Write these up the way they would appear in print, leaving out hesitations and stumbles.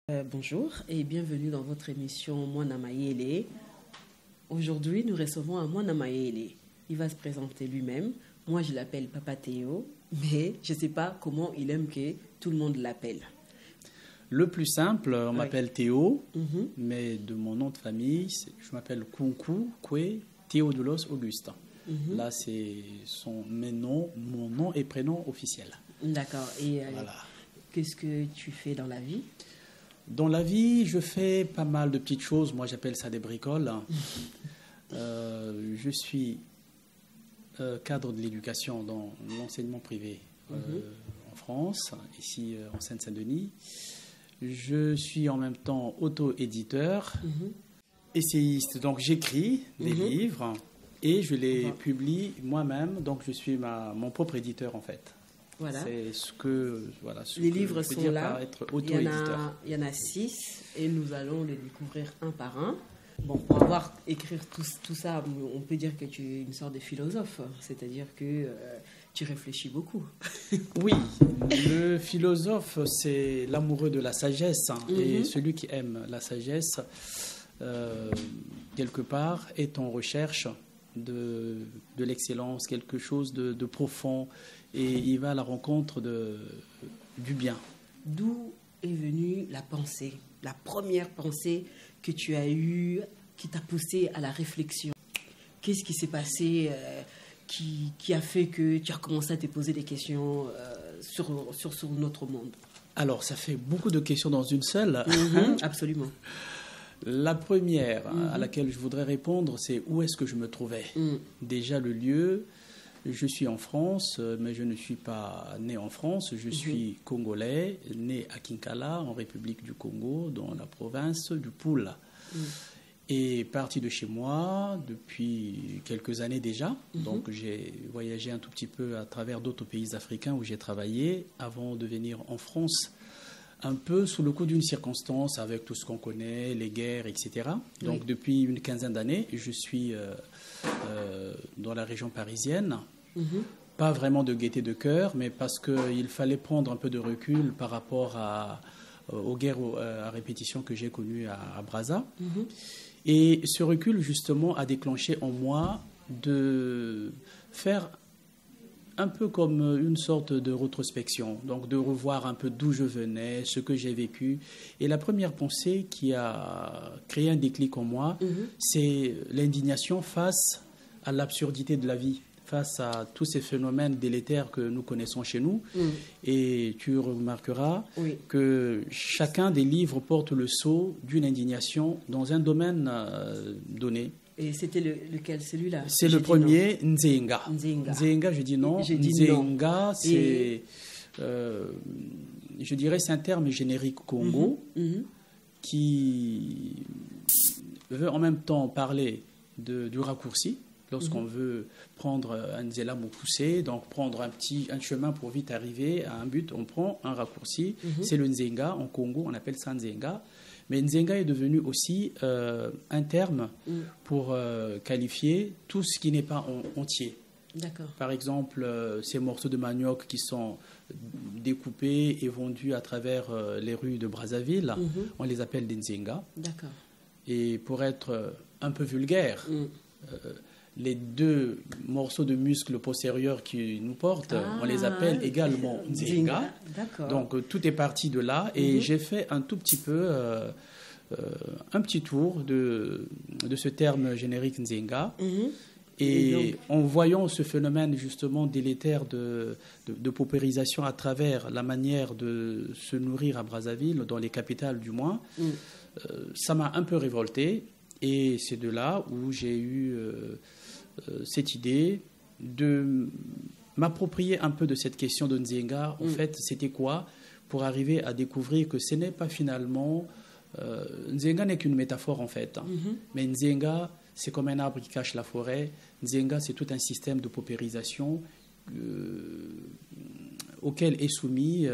Bonjour et bienvenue dans votre émission Mwana Mayele. Aujourd'hui, nous recevons un Mwana Mayele. Il va se présenter lui-même. Moi, je l'appelle Papa Théo, mais je ne sais pas comment il aime que tout le monde l'appelle. Le plus simple, on m'appelle Théo, Mhm. mais de mon nom de famille, je m'appelle Kunku Kwe Théodulos Auguste. Là, c'est mon nom et prénom officiel. D'accord. Et Voilà. qu'est-ce que tu fais dans la vie? Dans la vie, je fais pas mal de petites choses. Moi, j'appelle ça des bricoles. Je suis cadre de l'éducation dans l'enseignement privé en France, ici en Seine-Saint-Denis. Je suis en même temps auto-éditeur, essayiste. Donc, j'écris des livres et je les publie moi-même. Donc, je suis mon propre éditeur, en fait. Voilà. C'est ce que Les livres je peux sont dire là. par être auto-éditeur. Il y en a 6 et nous allons les découvrir un par un. Bon, pour avoir écrire tout ça, on peut dire que tu es une sorte de philosophe, c'est-à-dire que tu réfléchis beaucoup. Oui, le philosophe, c'est l'amoureux de la sagesse, et celui qui aime la sagesse, quelque part, est en recherche de l'excellence, quelque chose de profond, et il va à la rencontre du bien. D'où est venue la pensée, la première pensée que tu as eue, qui t'a poussé à la réflexion? Qu'est-ce qui s'est passé qui a fait que tu as commencé à te poser des questions sur notre monde? Alors, ça fait beaucoup de questions dans une seule. Absolument. La première à laquelle je voudrais répondre, c'est où est-ce que je me trouvais. Déjà, le lieu, je suis en France, mais je ne suis pas né en France. Je suis congolais, né à Kinkala, en République du Congo, dans la province du Poul. Et parti de chez moi depuis quelques années déjà. Donc, j'ai voyagé un tout petit peu à travers d'autres pays africains où j'ai travaillé avant de venir en France, un peu sous le coup d'une circonstance avec tout ce qu'on connaît, les guerres, etc. Donc, depuis une quinzaine d'années, je suis dans la région parisienne. Pas vraiment de gaieté de cœur, mais parce qu'il fallait prendre un peu de recul par rapport aux guerres à répétition que j'ai connues à Brazza. Et ce recul, justement, a déclenché en moi de faire un peu comme une sorte de rétrospection, donc de revoir un peu d'où je venais, ce que j'ai vécu. Et la première pensée qui a créé un déclic en moi, c'est l'indignation face à l'absurdité de la vie, face à tous ces phénomènes délétères que nous connaissons chez nous. Et tu remarqueras que chacun des livres porte le sceau d'une indignation dans un domaine donné. Et c'était lequel, celui-là? C'est le premier, Nzenga. Nzenga, je dis non. Nzenga, c'est, je dirais, c'est un terme générique Congo qui veut en même temps parler du raccourci. Lorsqu'on veut prendre un Nzela Mokuse, donc prendre un chemin pour vite arriver à un but, on prend un raccourci. C'est le Nzenga. En Congo, on appelle ça Nzenga. Mais Nzenga est devenu aussi un terme pour qualifier tout ce qui n'est pas entier. D'accord. Par exemple, ces morceaux de manioc qui sont découpés et vendus à travers les rues de Brazzaville, on les appelle des Nzenga. D'accord. Et pour être un peu vulgaire, les deux morceaux de muscles postérieurs qui nous portent, on les appelle également Nzenga. Donc tout est parti de là et j'ai fait un tout petit peu, un petit tour de ce terme générique Nzenga. Et donc, en voyant ce phénomène justement délétère de paupérisation à travers la manière de se nourrir à Brazzaville, dans les capitales du moins, ça m'a un peu révolté. Et c'est de là où j'ai eu cette idée de m'approprier un peu de cette question de Nzenga. En fait, c'était quoi? Pour arriver à découvrir que ce n'est pas finalement... Nzenga n'est qu'une métaphore en fait. Mais Nzenga, c'est comme un arbre qui cache la forêt. Nzenga, c'est tout un système de paupérisation auquel est soumis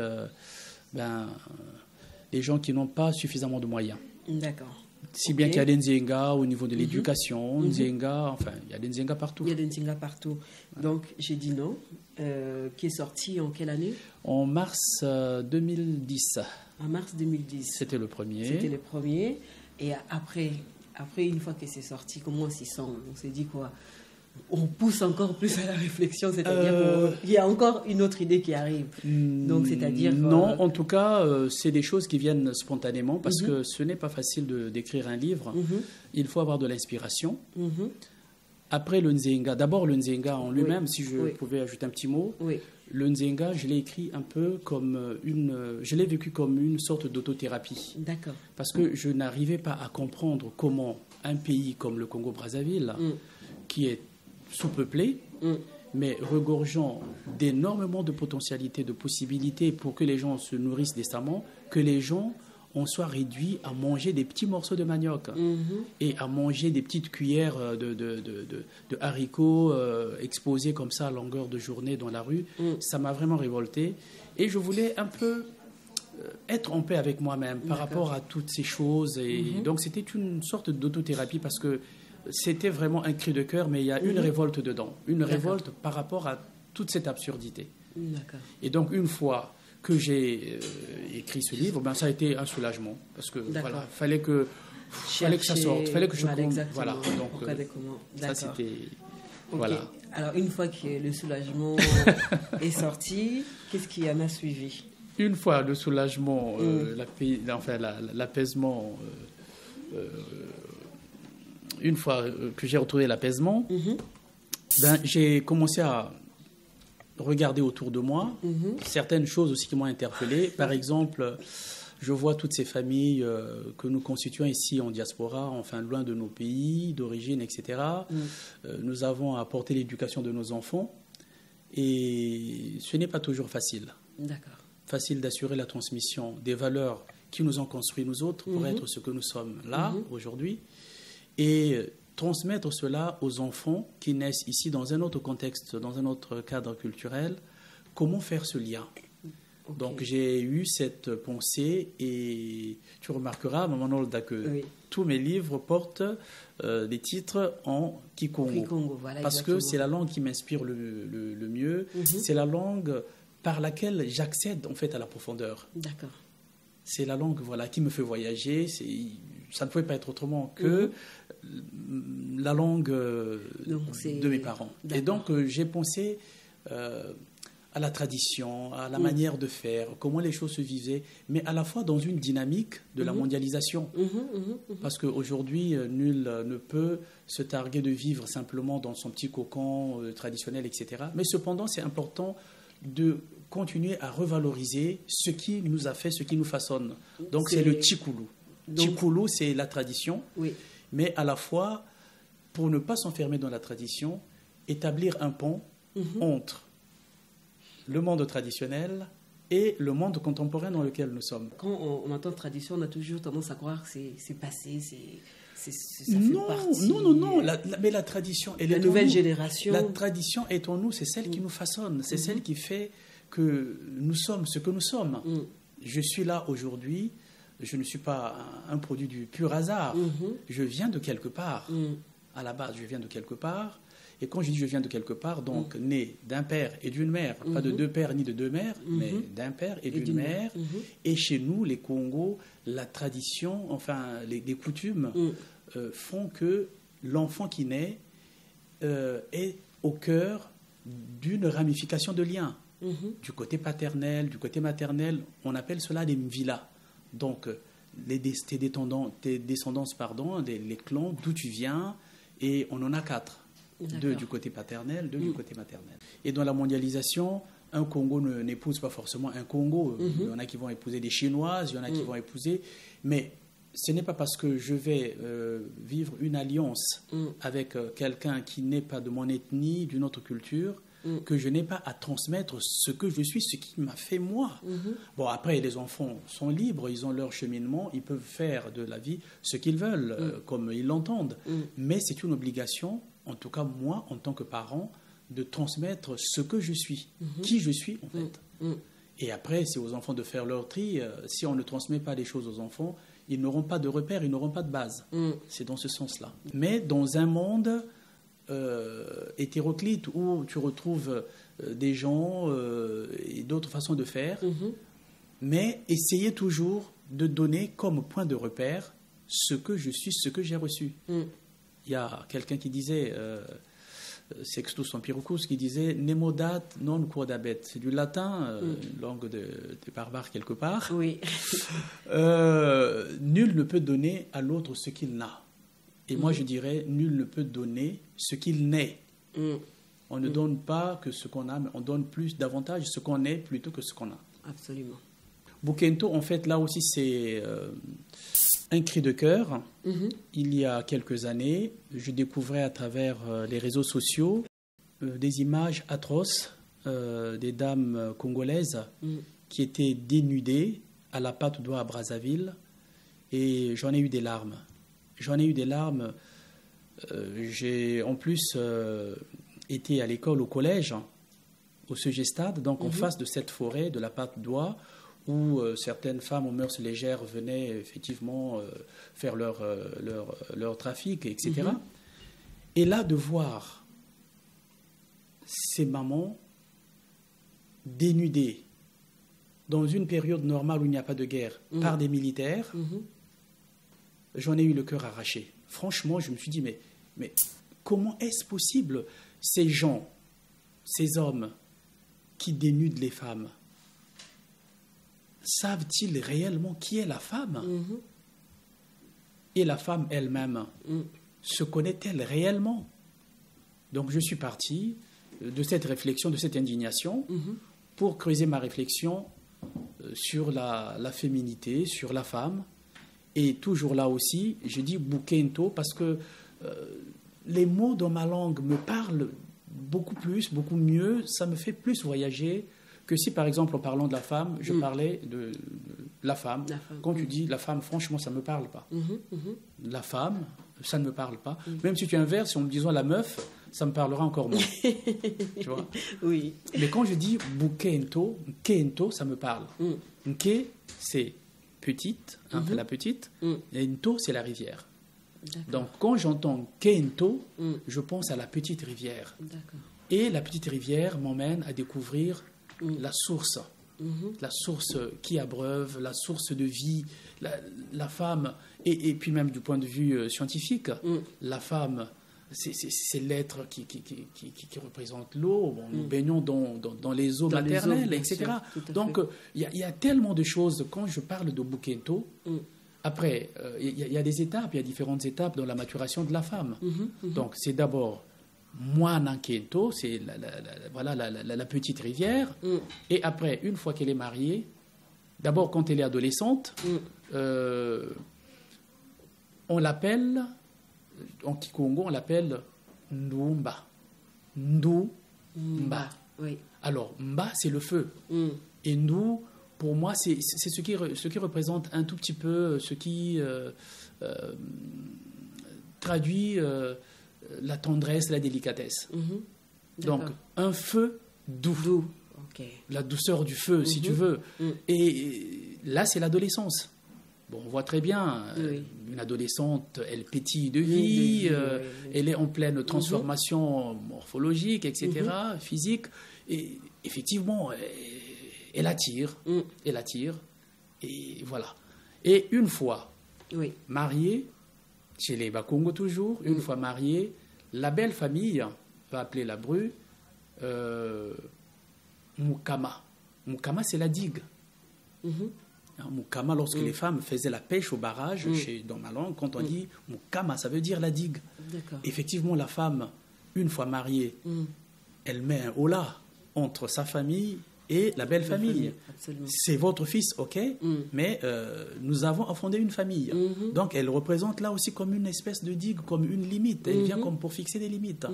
les gens qui n'ont pas suffisamment de moyens. D'accord. Si bien qu'il y a des Nzenga au niveau de l'éducation, Nzenga, enfin, il y a des Nzenga partout. Il y a des Nzenga partout. Donc, j'ai dit non. Qui est sorti en quelle année? En mars 2010. En mars 2010. C'était le premier. C'était le premier. Et après, une fois que c'est sorti, comment on s'y sent? On s'est dit quoi? On pousse encore plus à la réflexion, c'est-à-dire qu'il y a encore une autre idée qui arrive. Donc, c'est-à-dire... Non, en tout cas, c'est des choses qui viennent spontanément parce que ce n'est pas facile d'écrire un livre. Il faut avoir de l'inspiration. Après, le Nzenga, d'abord le Nzenga en lui-même, si je pouvais ajouter un petit mot. Le Nzenga, je l'ai écrit un peu comme je l'ai vécu comme une sorte d'autothérapie. D'accord. Parce que je n'arrivais pas à comprendre comment un pays comme le Congo-Brazzaville, qui est sous-peuplé, mais regorgeant d'énormément de potentialités, de possibilités pour que les gens se nourrissent décemment, que les gens en soient réduits à manger des petits morceaux de manioc et à manger des petites cuillères de haricots exposés comme ça à longueur de journée dans la rue. Ça m'a vraiment révolté. Et je voulais un peu être en paix avec moi-même par rapport à toutes ces choses. Et donc c'était une sorte d'autothérapie parce que c'était vraiment un cri de cœur, mais il y a une révolte dedans. Une révolte par rapport à toute cette absurdité. Et donc, une fois que j'ai écrit ce livre, ben, ça a été un soulagement. Parce que, voilà, fallait que ça sorte, fallait que je compte. Voilà, donc, ça c'était... Okay. Voilà. Alors, une fois que le soulagement est sorti, qu'est-ce qui en a suivi? Une fois le soulagement, l'apaisement... une fois que j'ai retrouvé l'apaisement, ben, j'ai commencé à regarder autour de moi certaines choses aussi qui m'ont interpellé. Par exemple, je vois toutes ces familles que nous constituons ici en diaspora, enfin loin de nos pays d'origine, etc. Nous avons à apporter l'éducation de nos enfants et ce n'est pas toujours facile. D'accord. Facile d'assurer la transmission des valeurs qui nous ont construit nous autres pour être ce que nous sommes là aujourd'hui. Et transmettre cela aux enfants qui naissent ici dans un autre contexte, dans un autre cadre culturel. Comment faire ce lien? Donc j'ai eu cette pensée et tu remarqueras, Maman, que tous mes livres portent des titres en Kikongo. Voilà, parce que c'est la langue qui m'inspire le mieux. C'est la langue par laquelle j'accède en fait à la profondeur. D'accord. C'est la langue qui me fait voyager. Ça ne pouvait pas être autrement que la langue de mes parents. Et donc, j'ai pensé à la tradition, à la manière de faire, comment les choses se vivaient, mais à la fois dans une dynamique de la mondialisation. Parce qu'aujourd'hui, nul ne peut se targuer de vivre simplement dans son petit cocon traditionnel, etc. Mais cependant, c'est important de continuer à revaloriser ce qui nous a fait, ce qui nous façonne. Donc, c'est le Tchikoulou. Tchikoulou, c'est la tradition, mais à la fois, pour ne pas s'enfermer dans la tradition, établir un pont entre le monde traditionnel et le monde contemporain dans lequel nous sommes. Quand on entend tradition, on a toujours tendance à croire que c'est passé, ça fait partie... Non. Mais la tradition... La nouvelle génération... La tradition est en nous, c'est celle qui nous façonne, c'est celle qui fait que nous sommes ce que nous sommes. Je suis là aujourd'hui... Je ne suis pas un produit du pur hasard. Je viens de quelque part. À la base, je viens de quelque part. Et quand je dis je viens de quelque part, donc né d'un père et d'une mère, pas de deux pères ni de deux mères, mais d'un père et d'une mère. Et chez nous, les Congos, la tradition, enfin les coutumes font que l'enfant qui naît est au cœur d'une ramification de liens. Du côté paternel, du côté maternel, on appelle cela des mvila. Donc, tes descendances, les clans, d'où tu viens, et on en a 4. 2 du côté paternel, 2 du côté maternel. Et dans la mondialisation, un Congo n'épouse pas forcément un Congo. Il y en a qui vont épouser des Chinoises, il y en a qui vont épouser... Mais ce n'est pas parce que je vais vivre une alliance avec quelqu'un qui n'est pas de mon ethnie, d'une autre culture, que je n'ai pas à transmettre ce que je suis, ce qui m'a fait moi. Bon, après, les enfants sont libres, ils ont leur cheminement, ils peuvent faire de la vie ce qu'ils veulent, comme ils l'entendent. Mais c'est une obligation, en tout cas moi, en tant que parent, de transmettre ce que je suis, qui je suis en fait. Et après, c'est aux enfants de faire leur tri. Si on ne transmet pas les choses aux enfants, ils n'auront pas de repères, ils n'auront pas de base. C'est dans ce sens-là. Mais dans un monde hétéroclite où tu retrouves des gens et d'autres façons de faire, mais essayez toujours de donner comme point de repère ce que je suis, ce que j'ai reçu. Il y a quelqu'un qui disait, Sextus Empiricus, qui disait « Nemodat non quodabet ». C'est du latin, une langue des barbares quelque part. Oui. Nul ne peut donner à l'autre ce qu'il n'a. Et moi, je dirais, nul ne peut donner ce qu'il n'est. On ne donne pas que ce qu'on a, mais on donne plus, davantage ce qu'on est plutôt que ce qu'on a. Absolument. Bukento, en fait, là aussi, c'est un cri de cœur. Il y a quelques années, je découvrais à travers les réseaux sociaux des images atroces des dames congolaises qui étaient dénudées à la Patte d'Oie à Brazzaville. Et j'en ai eu des larmes. J'en ai eu des larmes. J'ai en plus été à l'école, au collège, au Segestad, donc en face de cette forêt de la Patte d'Oie, où certaines femmes aux mœurs légères venaient effectivement faire leur trafic, etc. Et là, de voir ces mamans dénudées dans une période normale où il n'y a pas de guerre par des militaires, j'en ai eu le cœur arraché. Franchement, je me suis dit, mais comment est-ce possible, ces gens, ces hommes qui dénudent les femmes, savent-ils réellement qui est la femme? Et la femme elle-même, se connaît-elle réellement? Donc je suis parti de cette réflexion, de cette indignation, pour creuser ma réflexion sur la féminité, sur la femme. Et toujours là aussi, je dis Bukento parce que les mots dans ma langue me parlent beaucoup plus, beaucoup mieux, ça me fait plus voyager que si, par exemple, en parlant de la femme, je parlais de la femme. Quand tu dis la femme, franchement, ça ne me parle pas. La femme, ça ne me parle pas. Même si tu inverses, en me disant la meuf, ça me parlera encore moins. Tu vois? Oui. Mais quand je dis Bukento, Kento, ça me parle. Nke, c'est petite, la petite, et Nto, c'est la rivière. Donc, quand j'entends Kento, je pense à la petite rivière. Et la petite rivière m'emmène à découvrir la source qui abreuve, la source de vie, la femme, et puis même du point de vue scientifique, la femme, c'est l'être qui représente l'eau. Bon, nous baignons dans les eaux maternelles, etc. Donc, il y a tellement de choses. Quand je parle de Bukento, après, il y a des étapes, il y a différentes étapes dans la maturation de la femme. Donc, c'est d'abord Moana Kento, c'est la petite rivière. Et après, une fois qu'elle est mariée, d'abord quand elle est adolescente, on l'appelle, en Kikongo, on l'appelle Ndumba. Ndumba. Oui. Alors, Mba, c'est le feu. Et Ndu, pour moi, c'est ce qui représente un tout petit peu, ce qui traduit la tendresse, la délicatesse. Donc, un feu doux. La douceur du feu, si tu veux. Et là, c'est l'adolescence. Bon, on voit très bien, une adolescente, elle pétille de vie, elle est en pleine transformation morphologique, etc., physique. Et effectivement, elle attire, et voilà. Et une fois mariée, chez les Bakongo toujours, une fois mariée, la belle famille va appeler la bru Mukama. Mukama, c'est la digue. Mukama, lorsque les femmes faisaient la pêche au barrage, dans ma langue, quand on dit Mukama, ça veut dire la digue. Effectivement, la femme, une fois mariée, elle met un holà entre sa famille et la belle famille. C'est votre fils, ok, mais nous avons fondé une famille. Donc, elle représente là aussi comme une espèce de digue, comme une limite. Elle vient comme pour fixer des limites.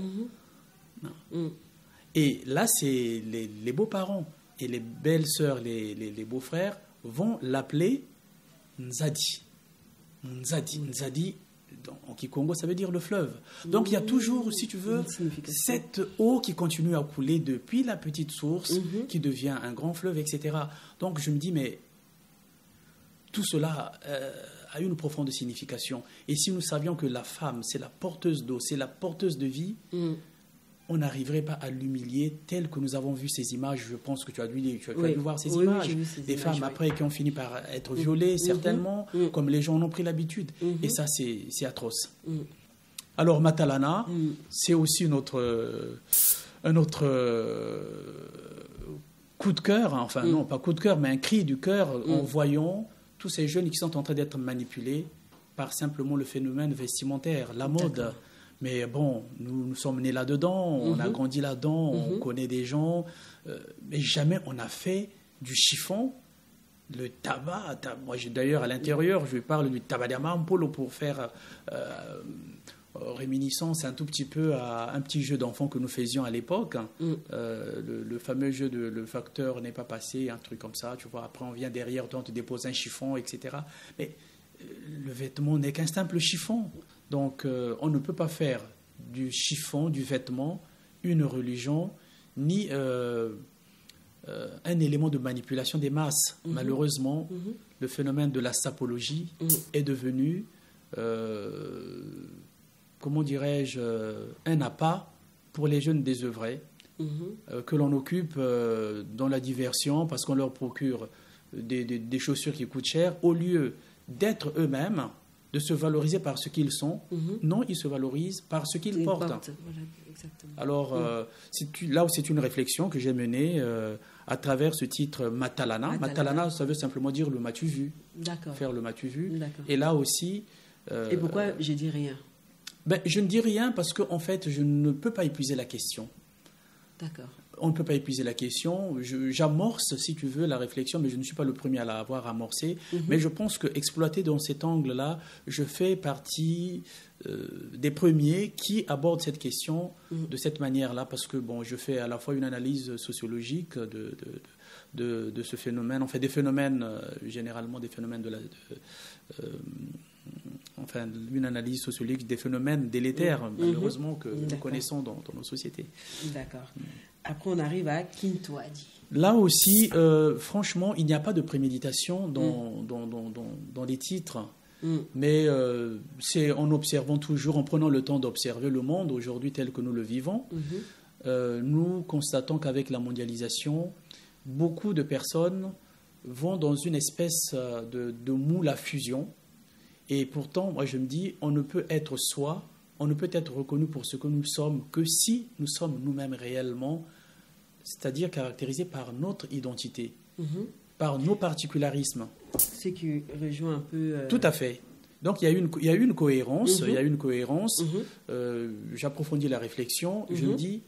Et là, c'est les beaux-parents et les belles-sœurs, les beaux-frères vont l'appeler Nzadi. Nzadi, en Kikongo, ça veut dire le fleuve. Donc, il y a toujours, si tu veux, cette eau qui continue à couler depuis la petite source, qui devient un grand fleuve, etc. Donc, je me dis, mais tout cela a une profonde signification. Et si nous savions que la femme, c'est la porteuse d'eau, c'est la porteuse de vie, on n'arriverait pas à l'humilier tel que nous avons vu ces images. Je pense que tu as dû voir ces images. J'ai vu ces des images, femmes après qui ont fini par être violées, certainement, comme les gens en ont pris l'habitude. Et ça, c'est atroce. Alors, Matalana, c'est aussi un autre coup de cœur, hein. Enfin non, pas coup de cœur, mais un cri du cœur en voyant tous ces jeunes qui sont en train d'être manipulés par simplement le phénomène vestimentaire, la mode. Mais bon, nous sommes nés là-dedans, on a grandi là-dedans, on connaît des gens, mais jamais on a fait du chiffon, le tabac. Moi, d'ailleurs, à l'intérieur, je parle du tabac d'amampolo pour faire réminiscence un tout petit peu à un petit jeu d'enfant que nous faisions à l'époque. Le fameux jeu de le facteur n'est pas passé, un truc comme ça, tu vois. Après, on vient derrière, toi, on te dépose un chiffon, etc. Mais le vêtement n'est qu'un simple chiffon. Donc, on ne peut pas faire du chiffon, du vêtement, une religion, ni un élément de manipulation des masses. Malheureusement, le phénomène de la sapologie est devenu, comment dirais-je, un appât pour les jeunes désœuvrés, que l'on occupe dans la diversion parce qu'on leur procure des chaussures qui coûtent cher, au lieu d'être eux-mêmes, de se valoriser par ce qu'ils sont. Non, ils se valorisent par ce qu'ils portent. Voilà, exactement. Alors, là où c'est une réflexion que j'ai menée à travers ce titre Matalana. Matalana, ça veut simplement dire le m'as-tu vu. D'accord. Faire le m'as-tu vu. Et là aussi... Et pourquoi je dis rien? Je ne dis rien parce qu'en fait, je ne peux pas épuiser la question. D'accord. On ne peut pas épuiser la question. J'amorce, si tu veux, la réflexion, mais je ne suis pas le premier à l'avoir amorcée. Mais je pense qu'exploité dans cet angle-là, je fais partie des premiers qui abordent cette question de cette manière-là, parce que bon, je fais à la fois une analyse sociologique de ce phénomène, enfin des phénomènes, généralement des phénomènes enfin, une analyse sociologique des phénomènes délétères, malheureusement, que nous connaissons dans nos sociétés. D'accord. Après, on arrive à Kintoadi. Là aussi, franchement, il n'y a pas de préméditation dans les titres. Mais c'est en observant toujours, en prenant le temps d'observer le monde aujourd'hui tel que nous le vivons, nous constatons qu'avec la mondialisation, beaucoup de personnes vont dans une espèce de moule à fusion. Et pourtant, moi je me dis, on ne peut être soi, on ne peut être reconnu pour ce que nous sommes que si nous sommes nous-mêmes réellement, c'est-à-dire caractérisés par notre identité, par nos particularismes. Ce qui rejoint un peu... Tout à fait. Donc il y a une cohérence, il y a une cohérence. J'approfondis la réflexion, je me dis,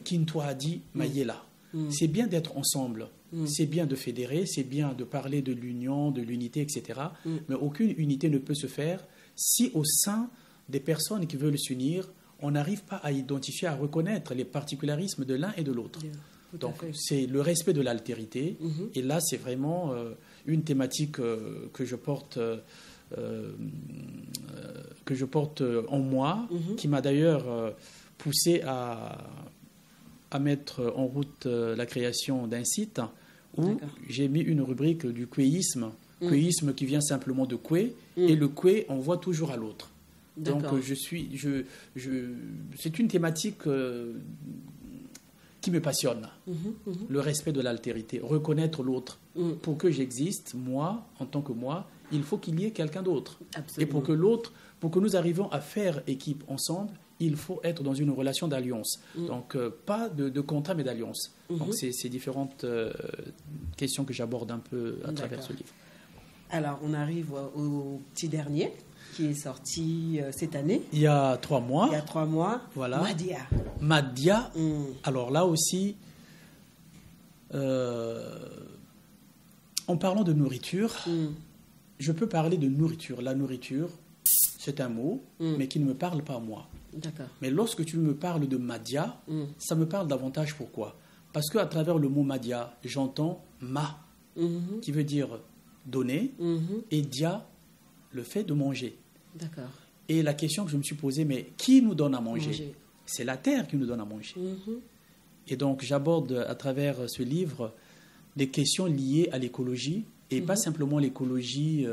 Kintoadi Mayela. C'est bien d'être ensemble, c'est bien de fédérer, c'est bien de parler de l'union, de l'unité, etc. Mais aucune unité ne peut se faire si au sein des personnes qui veulent s'unir, on n'arrive pas à identifier, à reconnaître les particularismes de l'un et de l'autre. Donc c'est le respect de l'altérité. Et là, c'est vraiment une thématique que je porte en moi, qui m'a d'ailleurs poussé à mettre en route la création d'un site où j'ai mis une rubrique du quéisme, quéisme qui vient simplement de qué, et le qué, on voit toujours à l'autre. Donc c'est une thématique qui me passionne, le respect de l'altérité, reconnaître l'autre. Pour que j'existe, moi, en tant que moi, il faut qu'il y ait quelqu'un d'autre. Et pour que nous arrivions à faire équipe ensemble, il faut être dans une relation d'alliance. Donc, pas de contrat, mais d'alliance. Donc, c'est différentes questions que j'aborde un peu à travers ce livre. Alors, on arrive au petit dernier, qui est sorti cette année. Il y a 3 mois. Il y a 3 mois. Voilà. Madia. Madia. Alors là aussi, en parlant de nourriture, je peux parler de nourriture. La nourriture, c'est un mot, mais qui ne me parle pas à moi. D'accord. Mais lorsque tu me parles de Madia, ça me parle davantage. Pourquoi? Parce qu'à travers le mot Madia, j'entends ma, qui veut dire donner, et dia, le fait de manger. D'accord. Et la question que je me suis posée, mais qui nous donne à manger? C'est la terre qui nous donne à manger. Et donc j'aborde à travers ce livre des questions liées à l'écologie, et pas simplement l'écologie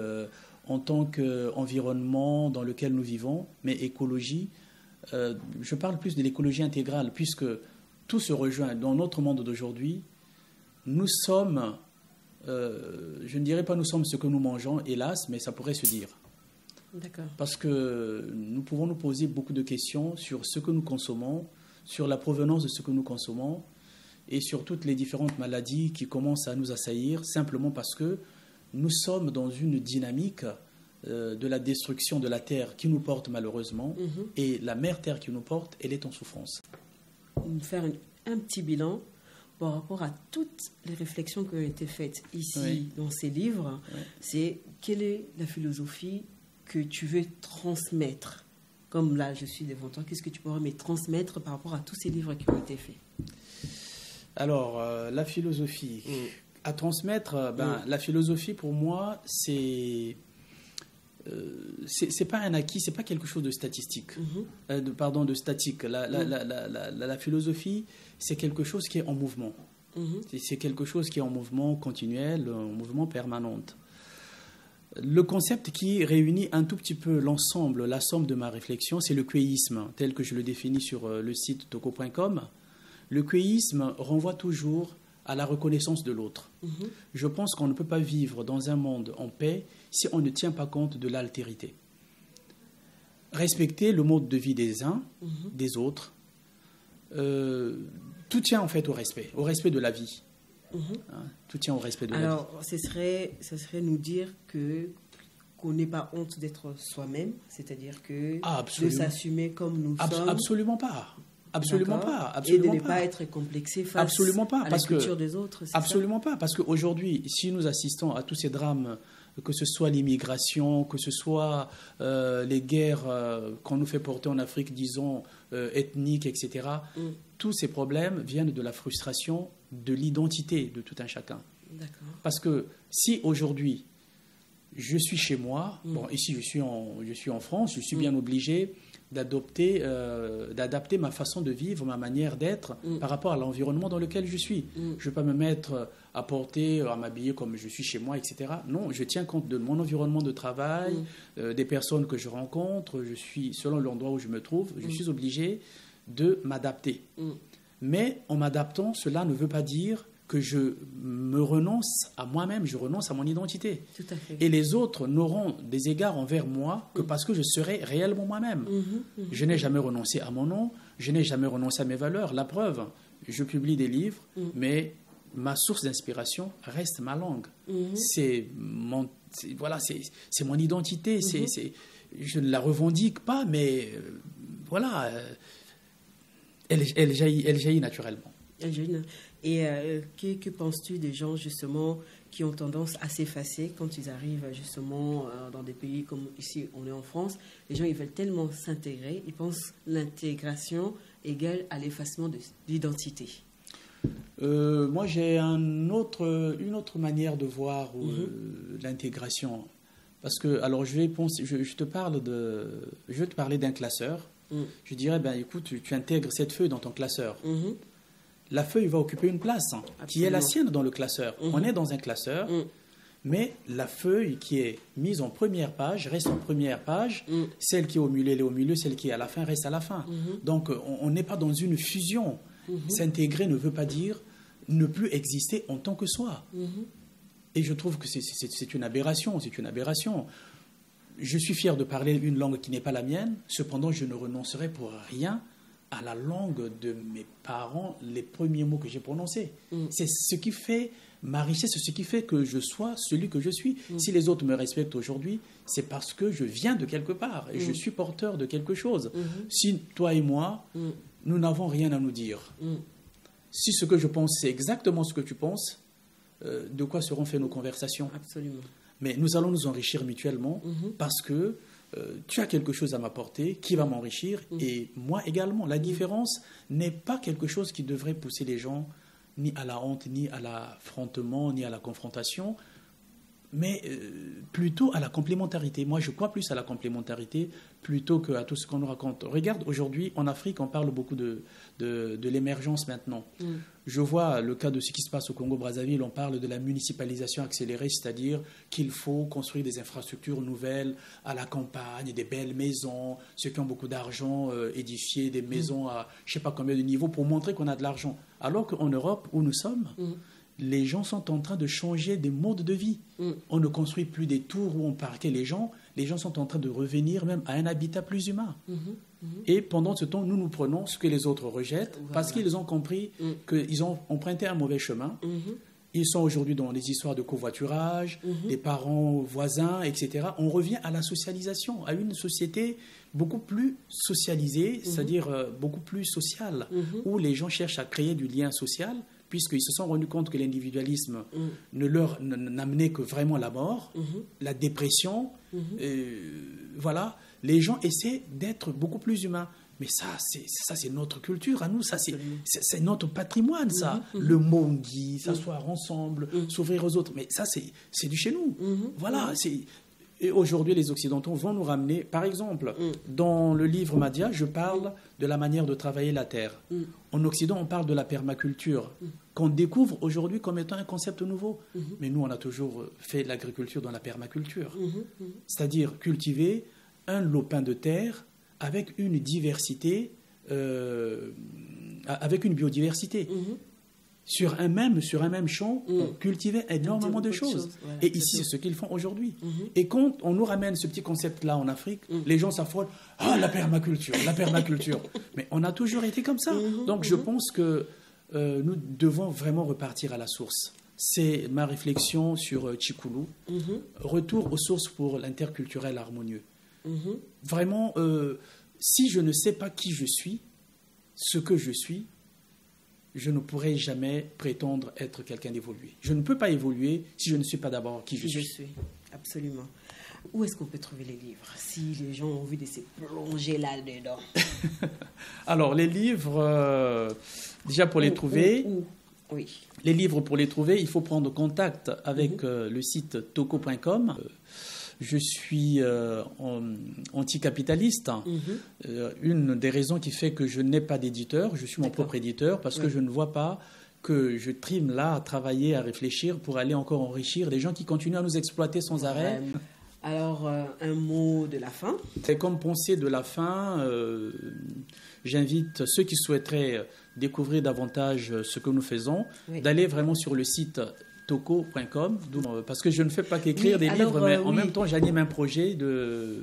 en tant qu'environnement dans lequel nous vivons, mais écologie, je parle plus de l'écologie intégrale, puisque tout se rejoint. Dans notre monde d'aujourd'hui, nous sommes, je ne dirais pas nous sommes ce que nous mangeons, hélas, mais ça pourrait se dire. D'accord. Parce que nous pouvons nous poser beaucoup de questions sur ce que nous consommons, sur la provenance de ce que nous consommons, et sur toutes les différentes maladies qui commencent à nous assaillir, simplement parce que nous sommes dans une dynamique de la destruction de la terre qui nous porte malheureusement, et la mère terre qui nous porte, elle est en souffrance. Faire un petit bilan par rapport à toutes les réflexions qui ont été faites ici dans ces livres, c'est quelle est la philosophie que tu veux transmettre? Comme là, je suis devant toi, qu'est-ce que tu pourrais me transmettre par rapport à tous ces livres qui ont été faits? Alors, la philosophie à transmettre, la philosophie pour moi, c'est pas un acquis, c'est pas quelque chose de statistique, de statique. La philosophie, c'est quelque chose qui est en mouvement. C'est quelque chose qui est en mouvement continuel, en mouvement permanent. Le concept qui réunit un tout petit peu l'ensemble, la somme de ma réflexion, c'est le quéisme, tel que je le définis sur le site toco.com. Le quéisme renvoie toujours à la reconnaissance de l'autre. Je pense qu'on ne peut pas vivre dans un monde en paix si on ne tient pas compte de l'altérité. Respecter le mode de vie des uns, des autres, tout tient en fait au respect de la vie. Tout tient au respect de la vie. Alors, ce serait nous dire qu'on n'ait pas honte d'être soi-même, c'est-à-dire que de s'assumer comme nous sommes. Absolument pas. Absolument pas. Et de ne pas être complexé face à la culture des autres. Absolument pas. Parce qu'aujourd'hui, si nous assistons à tous ces drames, que ce soit l'immigration, que ce soit les guerres qu'on nous fait porter en Afrique, disons, ethniques, etc., tous ces problèmes viennent de la frustration de l'identité de tout un chacun. D'accord. Parce que si aujourd'hui, je suis chez moi, bon, ici je suis en France, je suis bien obligé d'adapter ma façon de vivre, ma manière d'être par rapport à l'environnement dans lequel je suis. Je ne vais pas me mettre à porter, à m'habiller comme je suis chez moi, etc. Non, je tiens compte de mon environnement de travail, des personnes que je rencontre, je suis, selon l'endroit où je me trouve, je suis obligé de m'adapter. Mais en m'adaptant, cela ne veut pas dire que je me renonce à moi-même, je renonce à mon identité. Tout à fait. Et les autres n'auront des égards envers moi que parce que je serai réellement moi-même. Je n'ai jamais renoncé à mon nom, je n'ai jamais renoncé à mes valeurs. La preuve, je publie des livres, mais ma source d'inspiration reste ma langue. C'est mon identité. Je ne la revendique pas, mais elle jaillit naturellement. Et que penses-tu des gens justement qui ont tendance à s'effacer quand ils arrivent justement dans des pays comme ici, on est en France? Les gens, ils veulent tellement s'intégrer, ils pensent l'intégration égale à l'effacement de l'identité. Moi, j'ai une autre manière de voir l'intégration. Parce que, alors, je vais te parler d'un classeur. Je dirais, écoute, tu intègres cette feuille dans ton classeur. La feuille va occuper une place qui est la sienne dans le classeur. On est dans un classeur, mais la feuille qui est mise en première page reste en première page. Celle qui est au milieu, elle est au milieu. Celle qui est à la fin reste à la fin. Donc, on n'est pas dans une fusion. S'intégrer ne veut pas dire ne plus exister en tant que soi. Et je trouve que c'est une aberration. C'est une aberration. Je suis fier de parler une langue qui n'est pas la mienne. Cependant, je ne renoncerai pour rien à la langue de mes parents, les premiers mots que j'ai prononcés. C'est ce qui fait ma richesse, c'est ce qui fait que je sois celui que je suis. Si les autres me respectent aujourd'hui, c'est parce que je viens de quelque part et je suis porteur de quelque chose. Si toi et moi, nous n'avons rien à nous dire, si ce que je pense, c'est exactement ce que tu penses, de quoi seront faites nos conversations? Absolument. Mais nous allons nous enrichir mutuellement parce que tu as quelque chose à m'apporter qui va m'enrichir et moi également. La différence n'est pas quelque chose qui devrait pousser les gens ni à la honte, ni à l'affrontement, ni à la confrontation. mais plutôt à la complémentarité. Moi, je crois plus à la complémentarité plutôt qu'à tout ce qu'on nous raconte. Regarde, aujourd'hui, en Afrique, on parle beaucoup de l'émergence maintenant. Je vois le cas de ce qui se passe au Congo-Brazzaville, on parle de la municipalisation accélérée, c'est-à-dire qu'il faut construire des infrastructures nouvelles à la campagne, des belles maisons, ceux qui ont beaucoup d'argent, édifier des maisons à je ne sais pas combien de niveaux pour montrer qu'on a de l'argent. Alors qu'en Europe, où nous sommes, les gens sont en train de changer des modes de vie. On ne construit plus des tours où on parquait les gens sont en train de revenir même à un habitat plus humain. Et pendant ce temps, nous prenons ce que les autres rejettent parce qu'ils ont compris qu'ils ont emprunté un mauvais chemin. Ils sont aujourd'hui dans les histoires de covoiturage, des parents voisins, etc. On revient à la socialisation, à une société beaucoup plus socialisée, c'est-à-dire beaucoup plus sociale, où les gens cherchent à créer du lien social, puisqu'ils se sont rendus compte que l'individualisme ne leur n'amenait que vraiment la mort, la dépression. Voilà, les gens essaient d'être beaucoup plus humains. Mais ça, c'est notre culture à nous, ça, c'est notre patrimoine, ça. Le mongi, s'asseoir ensemble, s'ouvrir aux autres. Mais ça, c'est du chez nous. Voilà, Et aujourd'hui, les Occidentaux vont nous ramener, par exemple, dans le livre Madia, je parle de la manière de travailler la terre. En Occident, on parle de la permaculture, qu'on découvre aujourd'hui comme étant un concept nouveau. Mais nous, on a toujours fait de l'agriculture dans la permaculture. C'est-à-dire cultiver un lopin de terre avec une diversité, avec une biodiversité. Sur un même champ, on cultivait énormément de choses. Voilà, et ici, c'est ce qu'ils font aujourd'hui. Et quand on nous ramène ce petit concept-là en Afrique, les gens s'affolent. Ah, la permaculture, la permaculture. Mais on a toujours été comme ça. Donc, je pense que nous devons vraiment repartir à la source. C'est ma réflexion sur Tchikoulou. Retour aux sources pour l'interculturel harmonieux. Vraiment, si je ne sais pas qui je suis, ce que je suis, je ne pourrai jamais prétendre être quelqu'un d'évolué. Je ne peux pas évoluer si je ne suis pas d'abord qui je suis. Absolument. Où est-ce qu'on peut trouver les livres, si les gens ont envie de se plonger là-dedans? Alors, les livres, déjà pour les trouver, oui. Les livres pour les trouver, il faut prendre contact avec le site toko.com. Je suis anticapitaliste. Une des raisons qui fait que je n'ai pas d'éditeur, je suis mon propre éditeur, parce que je ne vois pas que je trime là à travailler, à réfléchir pour aller encore enrichir des gens qui continuent à nous exploiter sans arrêt. Alors, un mot de la fin. C'est comme pensée de la fin. J'invite ceux qui souhaiteraient découvrir davantage ce que nous faisons, d'aller vraiment sur le site toko.com, parce que je ne fais pas qu'écrire des livres, mais en même temps j'anime un projet de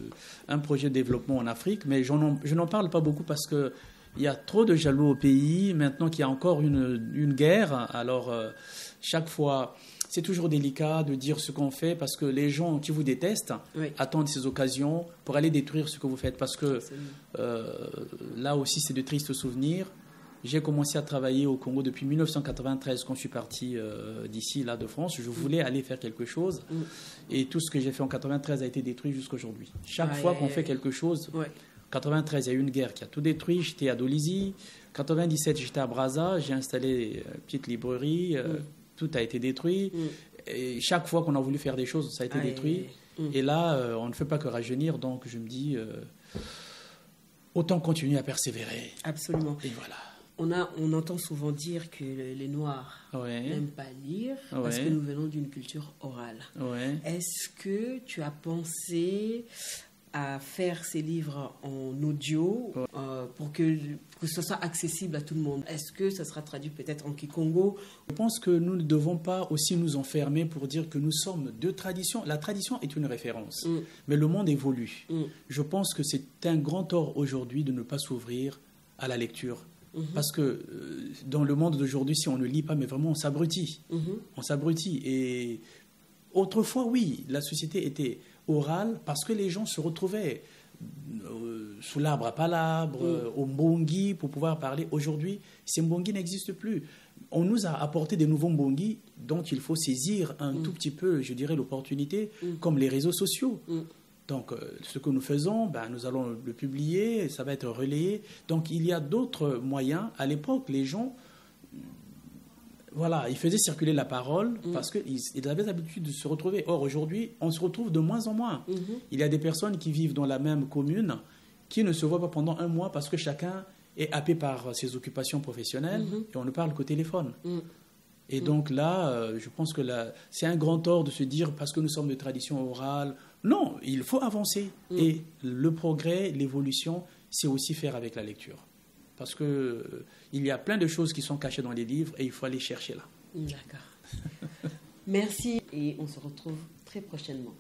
développement en Afrique, mais je n'en parle pas beaucoup parce que il y a trop de jaloux au pays, maintenant qu'il y a encore une guerre. Alors chaque fois, c'est toujours délicat de dire ce qu'on fait parce que les gens qui vous détestent attendent ces occasions pour aller détruire ce que vous faites, parce que là aussi c'est de tristes souvenirs. J'ai commencé à travailler au Congo depuis 1993 quand je suis parti d'ici, là, de France. Je voulais aller faire quelque chose. Et tout ce que j'ai fait en 93 a été détruit jusqu'à aujourd'hui. Chaque fois qu'on fait quelque chose, 93, il y a eu une guerre qui a tout détruit. J'étais à Dolisie. 97, j'étais à Brazza. J'ai installé une petite librairie. Tout a été détruit. Et chaque fois qu'on a voulu faire des choses, ça a été détruit. Et là, on ne fait pas que rajeunir. Donc, je me dis, autant continuer à persévérer. Absolument. Et voilà. On entend souvent dire que les Noirs n'aiment pas lire parce que nous venons d'une culture orale. Est-ce que tu as pensé à faire ces livres en audio pour que ce soit accessible à tout le monde? Est-ce que ça sera traduit peut-être en Kikongo? Je pense que nous ne devons pas aussi nous enfermer pour dire que nous sommes de tradition. La tradition est une référence, mais le monde évolue. Je pense que c'est un grand tort aujourd'hui de ne pas s'ouvrir à la lecture. Parce que dans le monde d'aujourd'hui, si on ne lit pas, mais vraiment on s'abrutit. On s'abrutit. Et autrefois, oui, la société était orale parce que les gens se retrouvaient sous l'arbre à palabres, au mbongi pour pouvoir parler. Aujourd'hui, ces mbongi n'existent plus. On nous a apporté des nouveaux mbongi dont il faut saisir un tout petit peu, je dirais, l'opportunité, comme les réseaux sociaux. Donc, ce que nous faisons, nous allons le publier, ça va être relayé. Donc, il y a d'autres moyens. À l'époque, les gens Voilà, ils faisaient circuler la parole parce qu'ils avaient l'habitude de se retrouver. Or, aujourd'hui, on se retrouve de moins en moins. Il y a des personnes qui vivent dans la même commune qui ne se voient pas pendant un mois parce que chacun est happé par ses occupations professionnelles et on ne parle qu'au téléphone. Et donc là, je pense que c'est un grand tort de se dire parce que nous sommes de tradition orale. Non, il faut avancer. Et le progrès, l'évolution, c'est aussi faire avec la lecture. Parce qu'il y a plein de choses qui sont cachées dans les livres et il faut aller chercher là. D'accord. Merci et on se retrouve très prochainement.